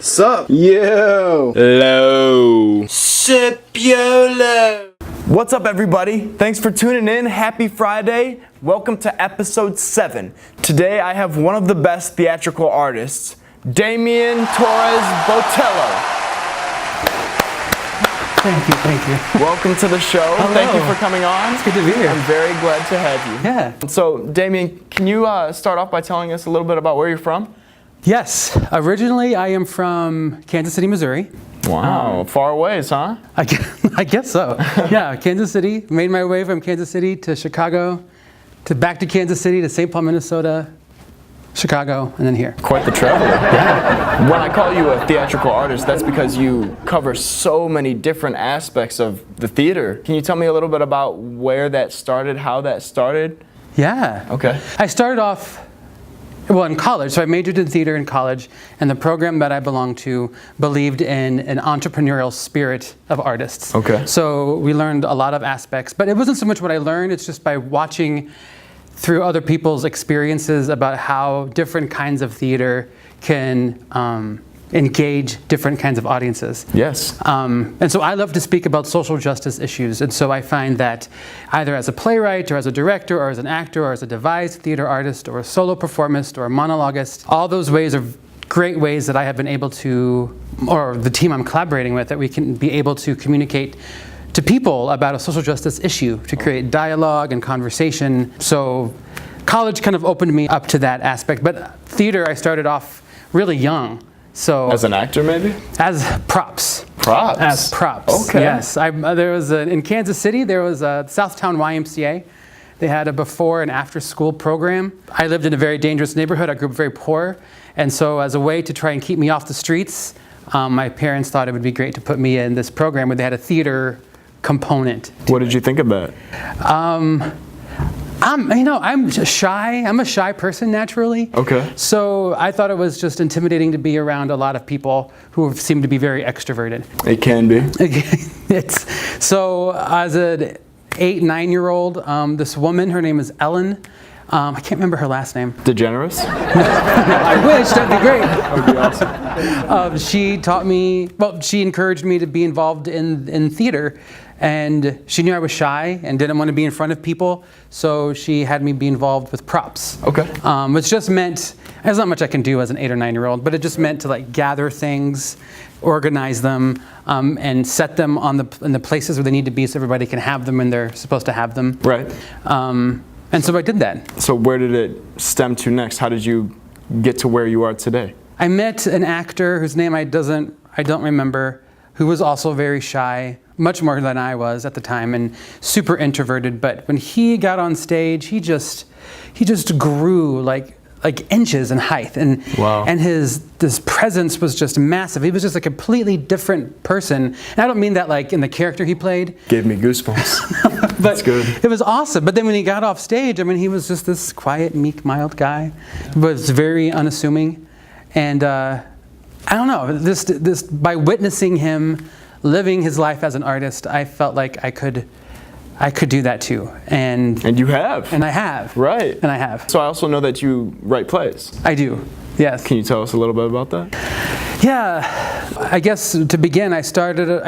SupYoLo. SupYoLo. What's up, everybody? Thanks for tuning in. Happy Friday. Welcome to episode 7. Today I have one of the best theatrical artists, Damian Torres-Botello. Thank you. Welcome to the show. Hello. Thank you for coming on. It's good to be here. I'm very glad to have you. Yeah. So, Damian, can you start off by telling us a little bit about where you're from? Yes. Originally, I am from Kansas City, Missouri. Wow, far ways, huh? I guess so. Yeah, Kansas City. Made my way from Kansas City to Chicago, to back to Kansas City, to St. Paul, Minnesota, Chicago, and then here. Quite the traveler. Yeah. When I call you a theatrical artist, that's because you cover so many different aspects of the theater. Can you tell me a little bit about where that started, how that started? Yeah. Okay. I started off, well, in college. So I majored in theater in college, and the program that I belonged to believed in an entrepreneurial spirit of artists. Okay. So we learned a lot of aspects, but it wasn't so much what I learned, it's just by watching through other people's experiences about how different kinds of theater can engage different kinds of audiences. Yes. And so I love to speak about social justice issues. And so I find that either as a playwright or as a director or as an actor or as a devised theater artist or a solo performist or a monologuist, all those ways are great ways that I have been able to, or the team I'm collaborating with, that we can be able to communicate to people about a social justice issue, to create dialogue and conversation. So college kind of opened me up to that aspect. But theater, I started off really young. So As an actor, maybe? As props. Props? As props. Okay. Yes. There was in Kansas City, there was a Southtown YMCA. They had a before and after school program. I lived in a very dangerous neighborhood. I grew up very poor. And so as a way to try and keep me off the streets, my parents thought it would be great to put me in this program where they had a theater component. What did you think of that? I'm just shy. I'm a shy person naturally. Okay. So I thought it was just intimidating to be around a lot of people who seem to be very extroverted. It can be. So as an 8-9-year-old, this woman, her name is Ellen. I can't remember her last name. DeGeneres? I wish, that'd be great. That would be awesome. She taught me, she encouraged me to be involved in theater. And she knew I was shy and didn't want to be in front of people, so she had me be involved with props. Okay. Which just meant, there's not much I can do as an 8 or 9-year-old, but it just meant to like gather things, organize them, and set them in the places where they need to be so everybody can have them when they're supposed to have them. Right. And so I did that. So where did it stem to next? How did you get to where you are today? I met an actor whose name I don't remember, who was also very shy, much more than I was at the time, and super introverted. But when he got on stage, he just grew like inches in height, and wow. And this presence was just massive. He was just a completely different person. And I don't mean that like in the character he played. Gave me goosebumps. But That's good. It was awesome. But then when he got off stage, I mean, he was just this quiet, meek, mild guy, was very unassuming, and I don't know. This by witnessing him living his life as an artist, I felt like I could do that too. And you have. And I have. Right. And I have. So I also know that you write plays. I do. Yes. Can you tell us a little bit about that? Yeah. I guess to begin, I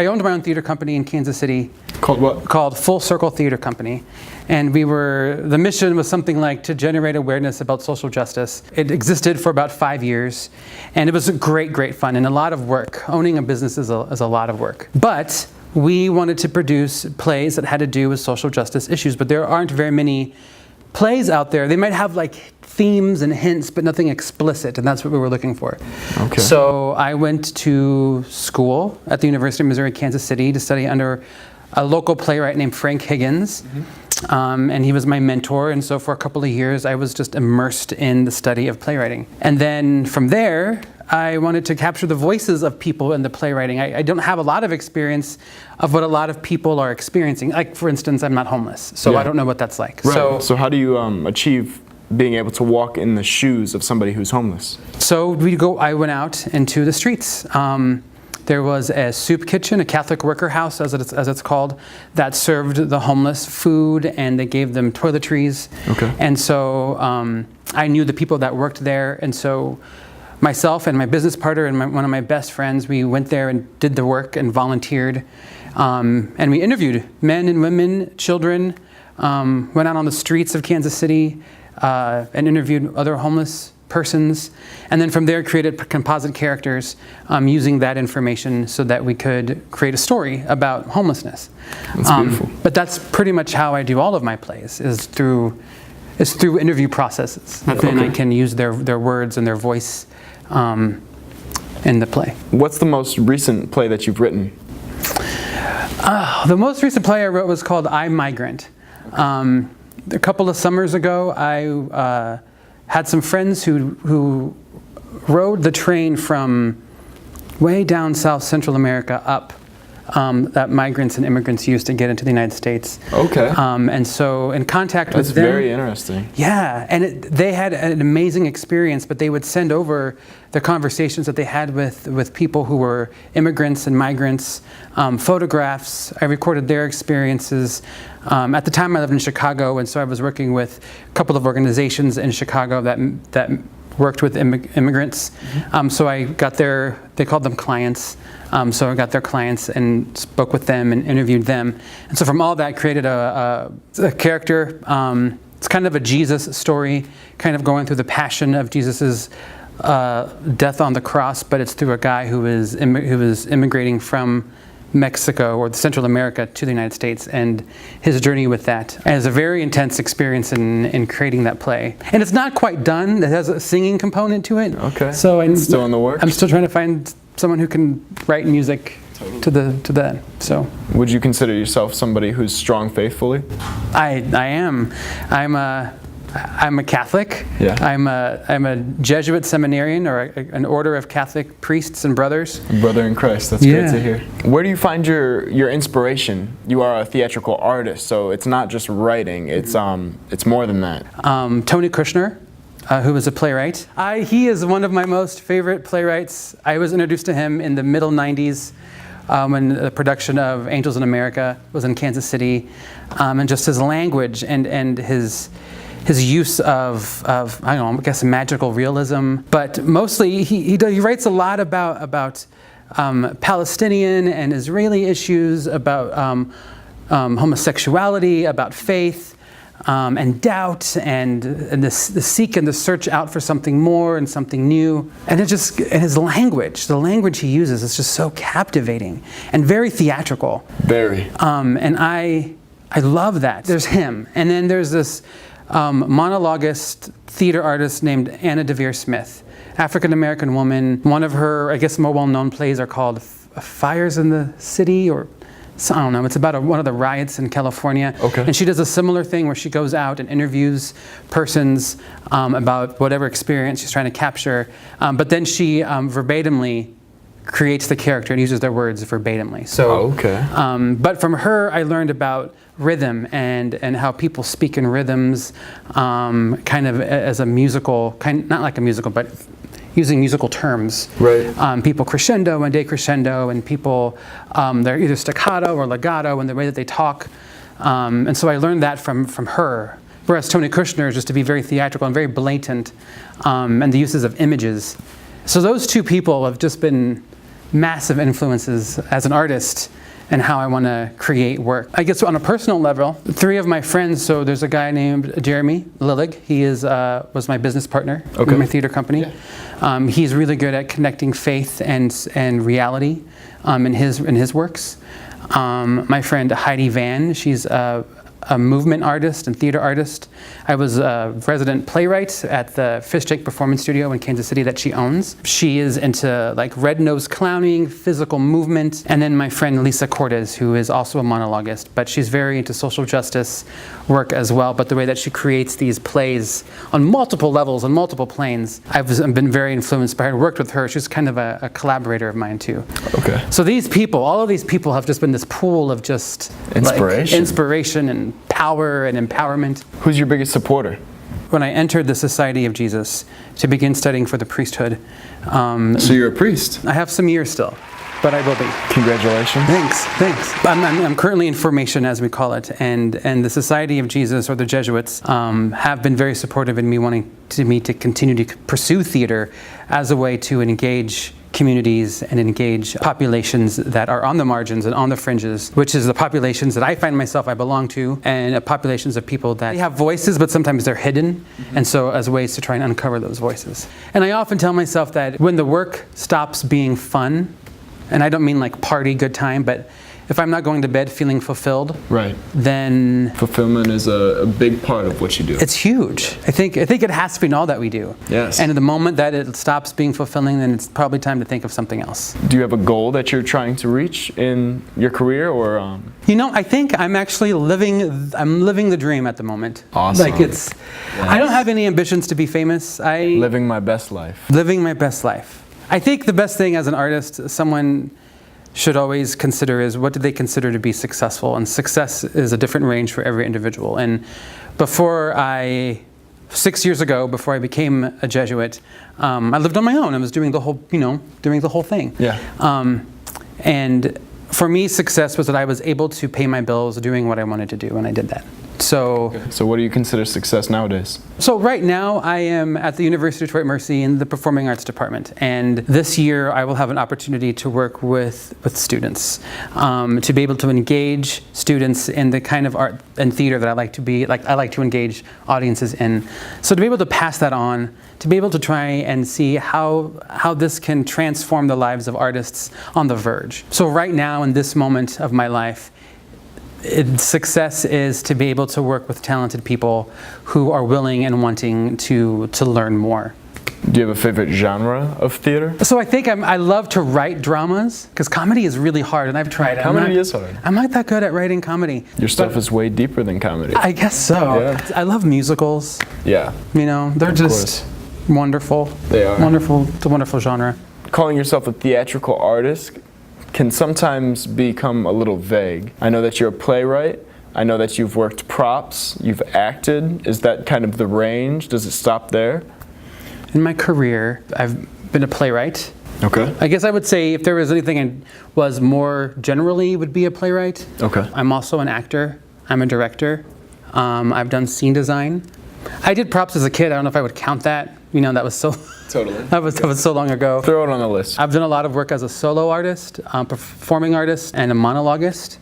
owned my own theater company in Kansas City. Called what? Called Full Circle Theater Company. And the mission was something like to generate awareness about social justice. It existed for about 5 years, and it was great fun and a lot of work. Owning a business is a lot of work. But we wanted to produce plays that had to do with social justice issues, but there aren't very many plays out there. They might have like themes and hints, but nothing explicit, and that's what we were looking for. Okay. So I went to school at the University of Missouri, Kansas City to study under a local playwright named Frank Higgins. Mm-hmm. And he was my mentor, and so for a couple of years I was just immersed in the study of playwriting. And then from there, I wanted to capture the voices of people in the playwriting. I don't have a lot of experience of what a lot of people are experiencing. Like, for instance, I'm not homeless, so yeah. I don't know what that's like. Right. So how do you achieve being able to walk in the shoes of somebody who's homeless? So I went out into the streets. There was a soup kitchen, a Catholic worker house, as it's called, that served the homeless food, and they gave them toiletries. Okay. And so I knew the people that worked there, and so myself and my business partner and one of my best friends, we went there and did the work and volunteered. And we interviewed men and women, children, went out on the streets of Kansas City and interviewed other homeless persons. And then from there created composite characters using that information so that we could create a story about homelessness. That's beautiful. But that's pretty much how I do all of my plays, is through interview processes. Then I can use their words and their voice in the play. What's the most recent play that you've written? The most recent play I wrote was called I'm Migrant. A couple of summers ago, I had some friends who rode the train from way down South Central America up that migrants and immigrants used to get into the United States. Okay. And so in contact with them. That's very interesting. Yeah, and they had an amazing experience, but they would send over the conversations that they had with people who were immigrants and migrants, photographs. I recorded their experiences. At the time I lived in Chicago, and so I was working with a couple of organizations in Chicago that worked with immigrants. So I got they called them clients. So I got their clients and spoke with them and interviewed them. And so from all that, created a character. It's kind of a Jesus story, kind of going through the passion of Jesus's death on the cross, but it's through a guy who is immigrating from Mexico or Central America to the United States, and his journey with that. And it's a very intense experience in creating that play. And it's not quite done. It has a singing component to it. Okay. So it's still in the works? I'm still trying to find someone who can write music to that. So. Would you consider yourself somebody who's strong faithfully? I am. I'm a Catholic. Yeah. I'm a Jesuit seminarian, or an order of Catholic priests and brothers. A brother in Christ. That's great to hear. Where do you find your inspiration? You are a theatrical artist, so it's not just writing. It's more than that. Tony Kushner, who is a playwright. He is one of my most favorite playwrights. I was introduced to him in the middle 90s. When the production of Angels in America was in Kansas City, and just his language and his use of I don't know, I guess magical realism, but mostly he writes a lot about Palestinian and Israeli issues, about homosexuality, about faith, and doubt, and the seek and the search out for something more and something new. And his language, the language he uses is just so captivating and very theatrical. Very. And I love that. There's him, and then there's this monologuist theater artist named Anna DeVere Smith, African-American woman. One of her, I guess, more well-known plays are called Fires in the City, or I don't know, it's about one of the riots in California. Okay. And she does a similar thing where she goes out and interviews persons about whatever experience she's trying to capture, but then she verbatimly creates the character and uses their words verbatimly. So, but from her, I learned about rhythm and how people speak in rhythms, kind of as a musical, not like a musical, but using musical terms. Right. People crescendo and decrescendo, and people, they're either staccato or legato in the way that they talk. And so I learned that from her. Whereas Tony Kushner is just to be very theatrical and very blatant, and the uses of images. So those two people have just been massive influences as an artist and how I want to create work. I guess on a personal level, three of my friends, so there's a guy named Jeremy Lillig. He was my business partner in my theater company. Yeah. He's really good at connecting faith and reality in his works. My friend Heidi Van, she's a movement artist and theater artist. I was a resident playwright at the Fish Jake Performance Studio in Kansas City that she owns. She is into like red-nosed clowning, physical movement. And then my friend Lisa Cortez, who is also a monologuist, but she's very into social justice work as well. But the way that she creates these plays on multiple levels, on multiple planes, I've been very influenced by her, worked with her. She's kind of a collaborator of mine too. Okay. So these people, all of these people have just been this pool of just inspiration and power and empowerment. Who's your biggest supporter? When I entered the Society of Jesus to begin studying for the priesthood. So you're a priest? I have some years still. but I will be. Congratulations. Thanks. I'm currently in formation, as we call it, and the Society of Jesus, or the Jesuits, have been very supportive in me wanting to continue to pursue theater as a way to engage communities and engage populations that are on the margins and on the fringes, which is the populations that I find myself I belong to, and populations of people that have voices, but sometimes they're hidden, and so as ways to try and uncover those voices. And I often tell myself that when the work stops being fun, and I don't mean like party, good time, but if I'm not going to bed feeling fulfilled, Right. then Fulfillment is a big part of what you do. it's huge. I think it has to be in all that we do. Yes. And at the moment that it stops being fulfilling, then it's probably time to think of something else. Do you have a goal that you're trying to reach in your career, or You know, I think I'm actually living the dream at the moment. Awesome. Like I don't have any ambitions to be famous. living my best life? Living my best life. I think the best thing as an artist, someone should always consider is what do they consider to be successful, and success is a different range for every individual. And 6 years ago, before I became a Jesuit, I lived on my own. I was doing the whole thing. Yeah. And for me, success was that I was able to pay my bills doing what I wanted to do, and I did that. So what do you consider success nowadays? So right now I am at the University of Detroit Mercy in the Performing Arts Department, and this year I will have an opportunity to work with students, to be able to engage students in the kind of art and theater that I like to engage audiences in. So to be able to pass that on, to be able to try and see how this can transform the lives of artists on the verge. So right now in this moment of my life, success is to be able to work with talented people who are willing and wanting to learn more. Do you have a favorite genre of theater? So I think I love to write dramas, because comedy is really hard, and I've tried it. Comedy is hard. I'm not that good at writing comedy. Your stuff is way deeper than comedy. I guess so. Yeah. I love musicals. Yeah. You know, they're just wonderful. They are. Wonderful. It's a wonderful genre. Calling yourself a theatrical artist can sometimes become a little vague. I know that you're a playwright. I know that you've worked props, you've acted. Is that kind of the range? Does it stop there? In my career, I've been a playwright. Okay. I guess I would say if there was anything I was more generally, would be a playwright. Okay. I'm also an actor. I'm a director. I've done scene design. I did props as a kid. I don't know if I would count that. You know, that was so Totally. that was so long ago. Throw it on the list. I've done a lot of work as a solo artist, performing artist, and a monologuist.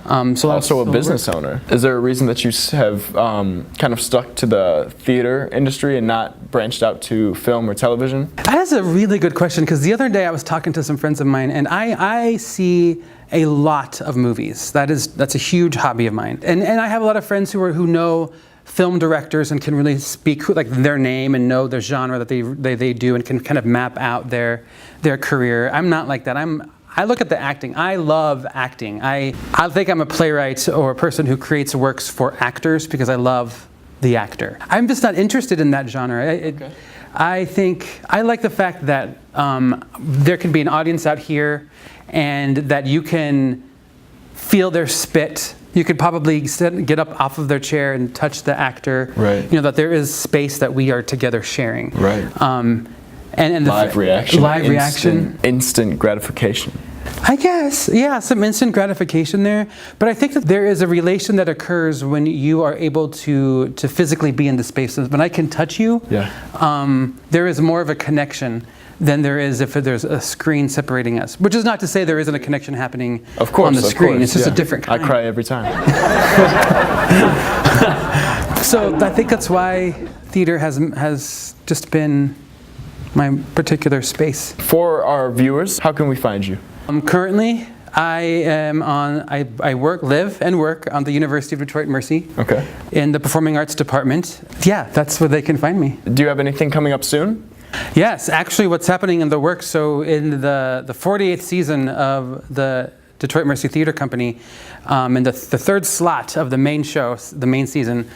Also a business owner. Is there a reason that you have kind of stuck to the theater industry and not branched out to film or television? That's a really good question, because the other day I was talking to some friends of mine, and I see a lot of movies. That's a huge hobby of mine. And I have a lot of friends who know film directors and can really speak like their name and know the genre that they do and can kind of map out their career. I'm not like that. I look at the acting. I love acting. I think I'm a playwright or a person who creates works for actors because I love the actor. I'm just not interested in that genre. I think I like the fact that there can be an audience out here and that you can feel their spit. You could probably get up off of their chair and touch the actor. Right. You know, that there is space that we are together sharing. Right. And live reaction. Live reaction. Instant gratification. I guess, yeah, some instant gratification there. But I think that there is a relation that occurs when you are able to physically be in the spaces. When I can touch you, there is more of a connection than there is if there's a screen separating us. Which is not to say there isn't a connection happening on the screen. It's just a different kind. I cry every time. So I think that's why theater has just been my particular space. For our viewers, how can we find you? Currently, I live and work on the University of Detroit Mercy. Okay. In the Performing Arts Department. Yeah, that's where they can find me. Do you have anything coming up soon? Yes, actually what's happening in the work, so in the 48th season of the Detroit Mercy Theater Company, in the third slot of the main show, the main season,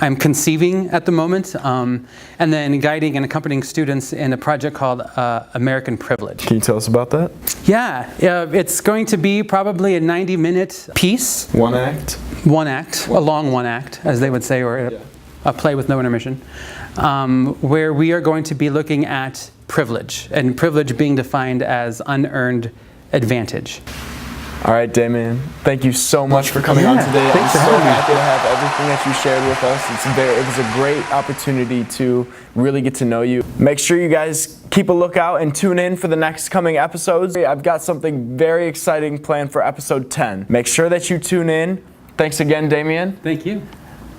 I'm conceiving at the moment, and then guiding and accompanying students in a project called American Privilege. Can you tell us about that? Yeah, it's going to be probably a 90-minute piece. One act? One act, a long one act, as they would say, or a play with no intermission, where we are going to be looking at privilege, and privilege being defined as unearned advantage. All right, Damian, thank you so much for coming on today. Thanks for I'm so having me. happy to have everything that you shared with us. It was a great opportunity to really get to know you. Make sure you guys keep a lookout and tune in for the next coming episodes. I've got something very exciting planned for episode 10. Make sure that you tune in. Thanks again, Damian. Thank you.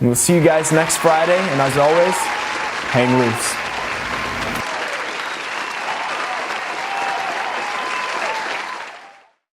And we'll see you guys next Friday. And as always, hang loose.